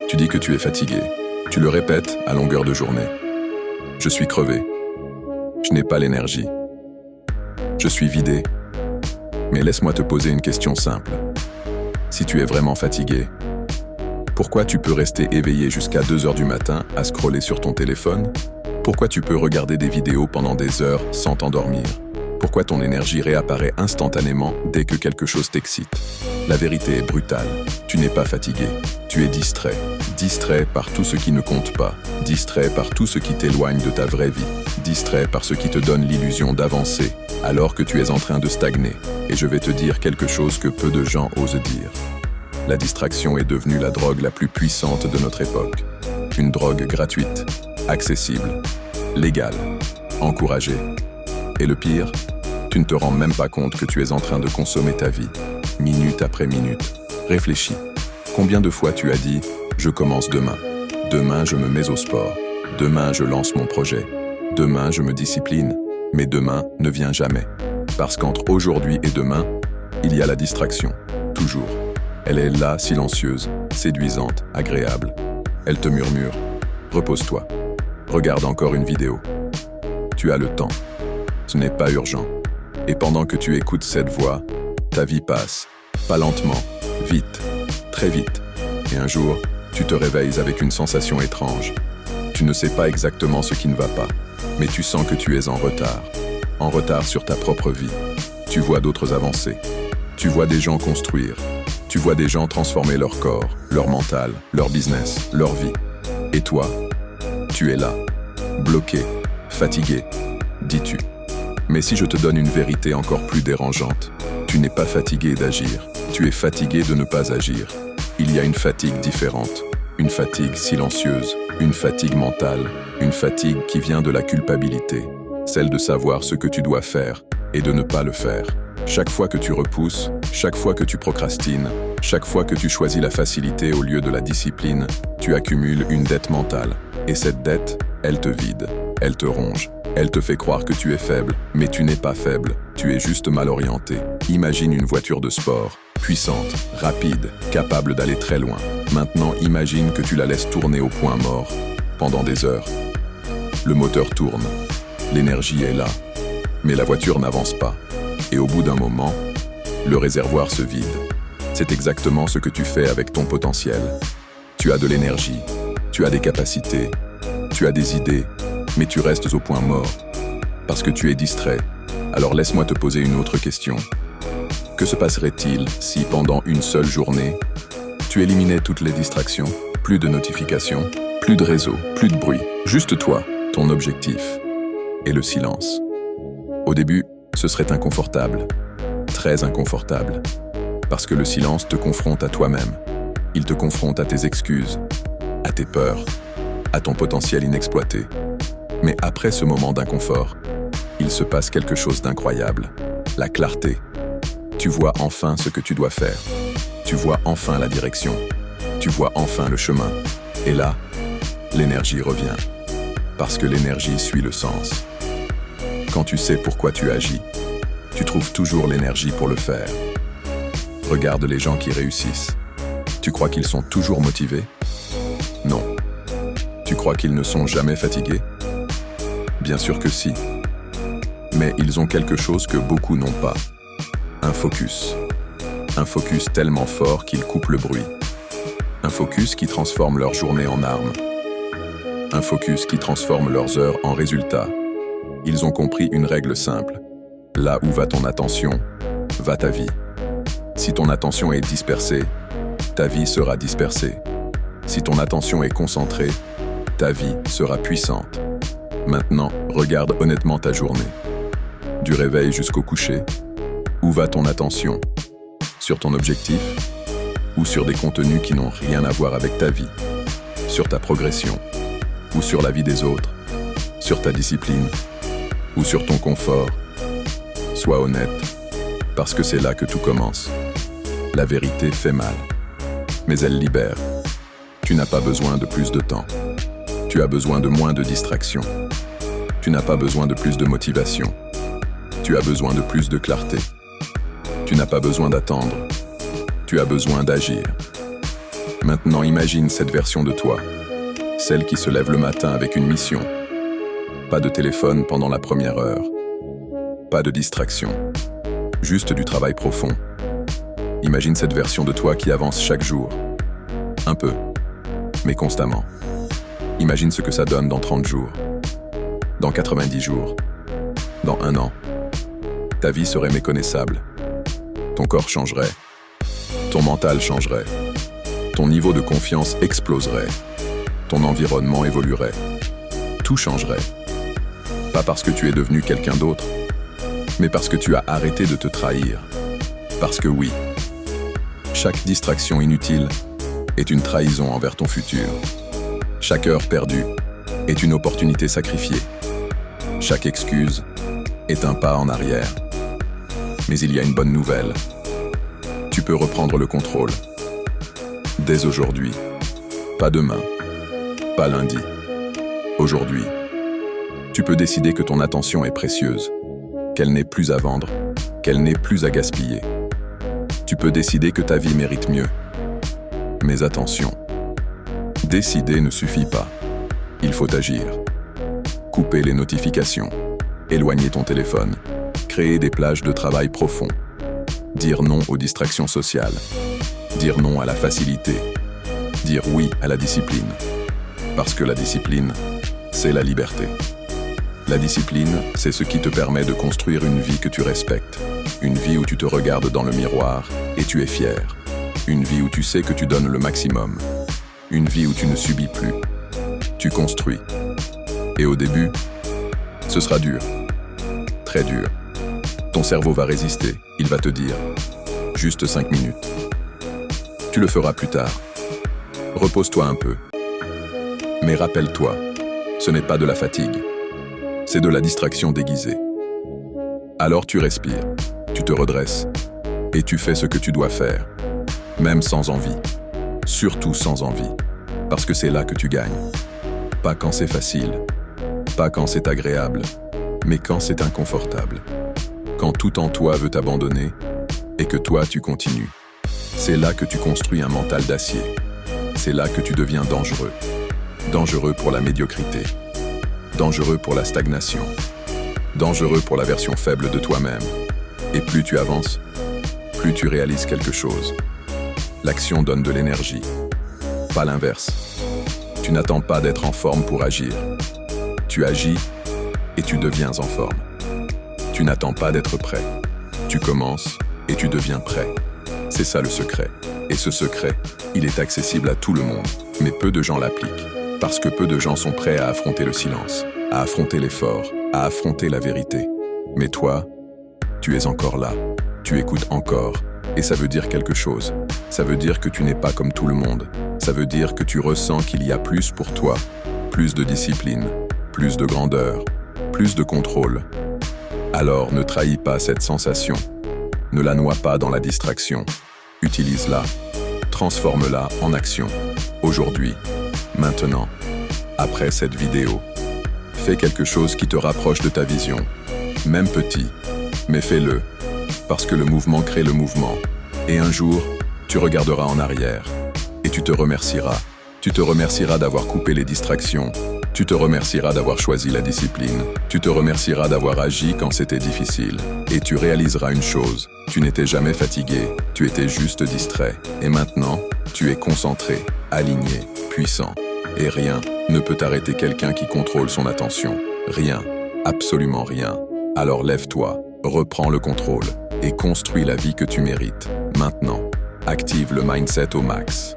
Tu dis que tu es fatigué. Tu le répètes à longueur de journée. Je suis crevé. Je n'ai pas l'énergie. Je suis vidé. Mais laisse-moi te poser une question simple. Si tu es vraiment fatigué, pourquoi tu peux rester éveillé jusqu'à 2 heures du matin à scroller sur ton téléphone? Pourquoi tu peux regarder des vidéos pendant des heures sans t'endormir? Pourquoi ton énergie réapparaît instantanément dès que quelque chose t'excite? La vérité est brutale. Tu n'es pas fatigué. Tu es distrait. Distrait par tout ce qui ne compte pas. Distrait par tout ce qui t'éloigne de ta vraie vie. Distrait par ce qui te donne l'illusion d'avancer, alors que tu es en train de stagner. Et je vais te dire quelque chose que peu de gens osent dire. La distraction est devenue la drogue la plus puissante de notre époque. Une drogue gratuite, accessible, légale, encouragée. Et le pire, tu ne te rends même pas compte que tu es en train de consommer ta vie, minute après minute. Réfléchis. Combien de fois tu as dit « Je commence demain. Demain, je me mets au sport. Demain, je lance mon projet. Demain, je me discipline. » Mais demain ne vient jamais. Parce qu'entre aujourd'hui et demain, il y a la distraction. Toujours. Elle est là, silencieuse, séduisante, agréable. Elle te murmure « Repose-toi. Regarde encore une vidéo. Tu as le temps. Ce n'est pas urgent. » Et pendant que tu écoutes cette voix, ta vie passe. Pas lentement, vite, très vite. Et un jour, tu te réveilles avec une sensation étrange. Tu ne sais pas exactement ce qui ne va pas, mais tu sens que tu es en retard. En retard sur ta propre vie. Tu vois d'autres avancer. Tu vois des gens construire. Tu vois des gens transformer leur corps, leur mental, leur business, leur vie. Et toi, tu es là, bloqué, fatigué, dis-tu. Mais si je te donne une vérité encore plus dérangeante, tu n'es pas fatigué d'agir, tu es fatigué de ne pas agir. Il y a une fatigue différente, une fatigue silencieuse, une fatigue mentale, une fatigue qui vient de la culpabilité, celle de savoir ce que tu dois faire et de ne pas le faire. Chaque fois que tu repousses, chaque fois que tu procrastines, chaque fois que tu choisis la facilité au lieu de la discipline, tu accumules une dette mentale. Et cette dette, elle te vide, elle te ronge. Elle te fait croire que tu es faible, mais tu n'es pas faible, tu es juste mal orienté. Imagine une voiture de sport, puissante, rapide, capable d'aller très loin. Maintenant, imagine que tu la laisses tourner au point mort, pendant des heures. Le moteur tourne, l'énergie est là, mais la voiture n'avance pas. Et au bout d'un moment, le réservoir se vide. C'est exactement ce que tu fais avec ton potentiel. Tu as de l'énergie, tu as des capacités, tu as des idées, mais tu restes au point mort, parce que tu es distrait. Alors laisse-moi te poser une autre question. Que se passerait-il si, pendant une seule journée, tu éliminais toutes les distractions, plus de notifications, plus de réseaux, plus de bruit, juste toi, ton objectif, et le silence? Au début, ce serait inconfortable, très inconfortable, parce que le silence te confronte à toi-même. Il te confronte à tes excuses, à tes peurs, à ton potentiel inexploité. Mais après ce moment d'inconfort, il se passe quelque chose d'incroyable. La clarté. Tu vois enfin ce que tu dois faire. Tu vois enfin la direction. Tu vois enfin le chemin. Et là, l'énergie revient. Parce que l'énergie suit le sens. Quand tu sais pourquoi tu agis, tu trouves toujours l'énergie pour le faire. Regarde les gens qui réussissent. Tu crois qu'ils sont toujours motivés? Non. Tu crois qu'ils ne sont jamais fatigués? Bien sûr que si. Mais ils ont quelque chose que beaucoup n'ont pas. Un focus. Un focus tellement fort qu'il coupe le bruit. Un focus qui transforme leur journée en arme. Un focus qui transforme leurs heures en résultats. Ils ont compris une règle simple. Là où va ton attention, va ta vie. Si ton attention est dispersée, ta vie sera dispersée. Si ton attention est concentrée, ta vie sera puissante. Maintenant, regarde honnêtement ta journée. Du réveil jusqu'au coucher, où va ton attention? Sur ton objectif ou sur des contenus qui n'ont rien à voir avec ta vie? Sur ta progression ou sur la vie des autres? Sur ta discipline ou sur ton confort? Sois honnête, parce que c'est là que tout commence. La vérité fait mal, mais elle libère. Tu n'as pas besoin de plus de temps. Tu as besoin de moins de distractions. Tu n'as pas besoin de plus de motivation. Tu as besoin de plus de clarté. Tu n'as pas besoin d'attendre. Tu as besoin d'agir. Maintenant, imagine cette version de toi, celle qui se lève le matin avec une mission. Pas de téléphone pendant la première heure. Pas de distraction. Juste du travail profond. Imagine cette version de toi qui avance chaque jour. Un peu, mais constamment. Imagine ce que ça donne dans 30 jours, dans 90 jours, dans 1 an. Ta vie serait méconnaissable. Ton corps changerait. Ton mental changerait. Ton niveau de confiance exploserait. Ton environnement évoluerait. Tout changerait. Pas parce que tu es devenu quelqu'un d'autre, mais parce que tu as arrêté de te trahir. Parce que oui, chaque distraction inutile est une trahison envers ton futur. Chaque heure perdue est une opportunité sacrifiée. Chaque excuse est un pas en arrière. Mais il y a une bonne nouvelle. Tu peux reprendre le contrôle. Dès aujourd'hui. Pas demain. Pas lundi. Aujourd'hui. Tu peux décider que ton attention est précieuse, qu'elle n'est plus à vendre, qu'elle n'est plus à gaspiller. Tu peux décider que ta vie mérite mieux. Mais attention, décider ne suffit pas. Il faut agir. Couper les notifications, éloigner ton téléphone, créer des plages de travail profond, dire non aux distractions sociales, dire non à la facilité, dire oui à la discipline. Parce que la discipline, c'est la liberté. La discipline, c'est ce qui te permet de construire une vie que tu respectes. Une vie où tu te regardes dans le miroir et tu es fier. Une vie où tu sais que tu donnes le maximum. Une vie où tu ne subis plus. Tu construis. Et au début, ce sera dur. Très dur. Ton cerveau va résister. Il va te dire « Juste 5 minutes ». Tu le feras plus tard. Repose-toi un peu. Mais rappelle-toi, ce n'est pas de la fatigue. C'est de la distraction déguisée. Alors tu respires, tu te redresses, et tu fais ce que tu dois faire, même sans envie. Surtout sans envie, parce que c'est là que tu gagnes. Pas quand c'est facile, pas quand c'est agréable, mais quand c'est inconfortable. Quand tout en toi veut t'abandonner, et que toi tu continues. C'est là que tu construis un mental d'acier. C'est là que tu deviens dangereux. Dangereux pour la médiocrité. Dangereux pour la stagnation. Dangereux pour la version faible de toi-même. Et plus tu avances, plus tu réalises quelque chose. L'action donne de l'énergie. Pas l'inverse. Tu n'attends pas d'être en forme pour agir. Tu agis et tu deviens en forme. Tu n'attends pas d'être prêt. Tu commences et tu deviens prêt. C'est ça le secret. Et ce secret, il est accessible à tout le monde. Mais peu de gens l'appliquent. Parce que peu de gens sont prêts à affronter le silence, à affronter l'effort, à affronter la vérité. Mais toi, tu es encore là. Tu écoutes encore. Et ça veut dire quelque chose. Ça veut dire que tu n'es pas comme tout le monde. Ça veut dire que tu ressens qu'il y a plus pour toi. Plus de discipline, plus de grandeur, plus de contrôle. Alors ne trahis pas cette sensation. Ne la noie pas dans la distraction. Utilise-la. Transforme-la en action. Aujourd'hui. Maintenant, après cette vidéo, fais quelque chose qui te rapproche de ta vision. Même petit, mais fais-le, parce que le mouvement crée le mouvement. Et un jour, tu regarderas en arrière, et tu te remercieras. Tu te remercieras d'avoir coupé les distractions. Tu te remercieras d'avoir choisi la discipline. Tu te remercieras d'avoir agi quand c'était difficile. Et tu réaliseras une chose, tu n'étais jamais fatigué, tu étais juste distrait. Et maintenant, tu es concentré, aligné, puissant. Et rien ne peut arrêter quelqu'un qui contrôle son attention. Rien, absolument rien. Alors lève-toi, reprends le contrôle et construis la vie que tu mérites. Maintenant, active le mindset au max.